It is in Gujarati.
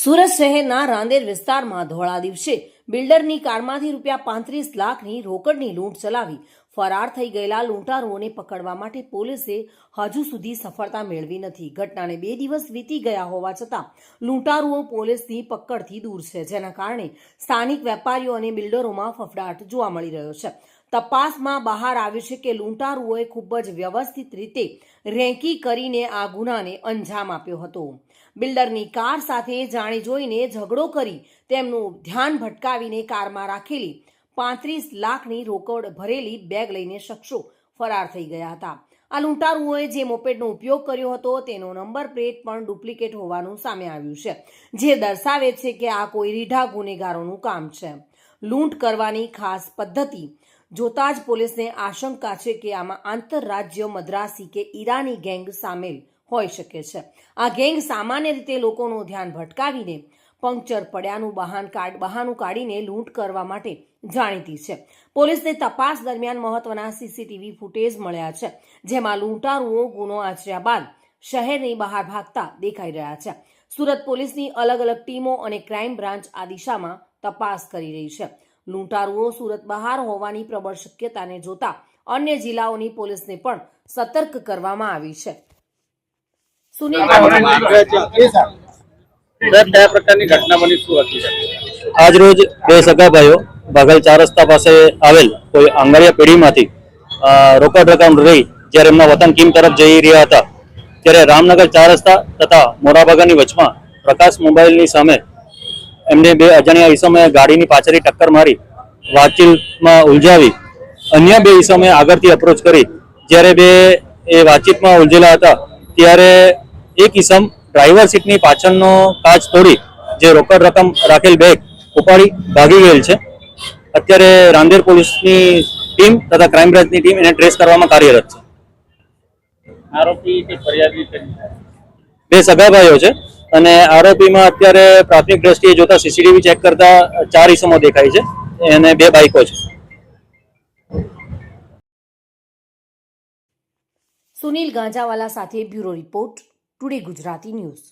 સુરત શહેરના રાંદેર વિસ્તારમાં ધોળા દિવસે બિલ્ડરની કારમાંથી ₹35 લાખની રોકડની લૂંટ ચલાવી ફરાર થઈ ગયેલા લૂંટારુઓને પકડવા માટે પોલીસે હજુ સુધી સફળતા મેળવી નથી. ઘટનાને 2 દિવસ વીતી ગયા હોવા છતાં લૂંટારુઓ પોલીસની પકડથી દૂર છે, જેના કારણે સ્થાનિક વેપારીઓ અને બિલ્ડરોમાં ફફડાટ જોવા મળી રહ્યો છે. તપાસમાં બહાર આવ્યું છે કે લૂંટારુઓએ ખૂબ જ વ્યવસ્થિત રીતે રેકી કરીને આ ગુનાને અંજામ આપ્યો હતો. બિલ્ડરની કાર સાથે જાણી જોઈને ઝઘડો કરી તેમનું ધ્યાન ભટકાવીને કારમાં રાખેલી 35 લાખની રોકડ ભરેલી બેગ લઈને શખ્સો ફરાર થઈ ગયા હતા. આ લૂંટારુઓએ જે મોપેડનો ઉપયોગ કર્યો હતો તેનો નંબર પ્લેટ પણ ડુપ્લિકેટ હોવાનું સામે આવ્યું છે, જે દર્શાવે છે કે આ કોઈ રીઢા ગુનેગારોનું કામ છે. લૂંટ કરવાની ખાસ પદ્ધતિ જોતા જ પોલીસને આશંકા છે કે આમાં આંતરરાજ્ય મદ્રાસી કે ઈરાની ગેંગ સામેલ હોઈ શકે છે. આ ગેંગ સામાન્ય રીતે લોકોનું ધ્યાન ભટકાવીને પંક્ચર પડ્યાનું બહાનું કાઢીને લૂંટ કરવા માટે જાણીતી છે. પોલીસને તપાસ દરમિયાન મહત્વના સીસીટીવી ફૂટેજ મળ્યા છે, જેમાં લૂંટારુઓ ગુનો આચર્યા બાદ શહેરની બહાર ભાગતા દેખાઈ રહ્યા છે. સુરત પોલીસની અલગ અલગ ટીમો અને ક્રાઇમ બ્રાન્ચ આ દિશામાં તપાસ કરી રહી છે. લૂંટારુઓ સુરત બહાર હોવાની પ્રબળ શક્યતાને જોતા અન્ય જિલ્લાઓની પોલીસને પણ સતર્ક કરવામાં આવી છે. આજ રોજ બે સગા ભાઈઓ બાગલ 4 રસ્તા પાસે આવેલ કોઈ આંગળીયા પેઢીમાંથી રોકડ રકમ લઈ જ્યારે એમના વતન કીમ તરફ જઈ રહ્યા હતા, ત્યારે રામનગર 4 રસ્તા તથા મોરાબાગાની વચમાં પ્રકાશ મોબાઈલની સામે એમને બે અજાણ્યા ઈસમે ગાડીની પાછળથી ટક્કર મારી વાતચીતમાં ઉલઝાવી અન્ય બે ઈસમે આગળથી અપ્રોચ કરી જ્યારે બે એ વાતચીતમાં ઉલઝેલા હતા ત્યારે એક ઈસમ ડ્રાઈવર સીટની પાછળનો કાચ તોડી જે રોકડ રકમ રાખેલ બેગ ઉપાડી ભાગી ગયેલ છે. અત્યારે રાંદેર પોલીસની ટીમ તથા ક્રાઇમ બ્રાન્ચની ટીમ એને ટ્રેસ કરવામાં કાર્યરત છે. આરોપી કે ફરિયાદી બે સગા ભાઈઓ છે અને આરોપીમાં અત્યારે પ્રાથમિક દ્રષ્ટિએ જોતા સીસીટીવી ચેક કરતા 4 ઈસમો દેખાય છે અને 2 બાઇકો છે. સુનિલ ગાંજાવાલા સાથે bureau report, today Gujarati news.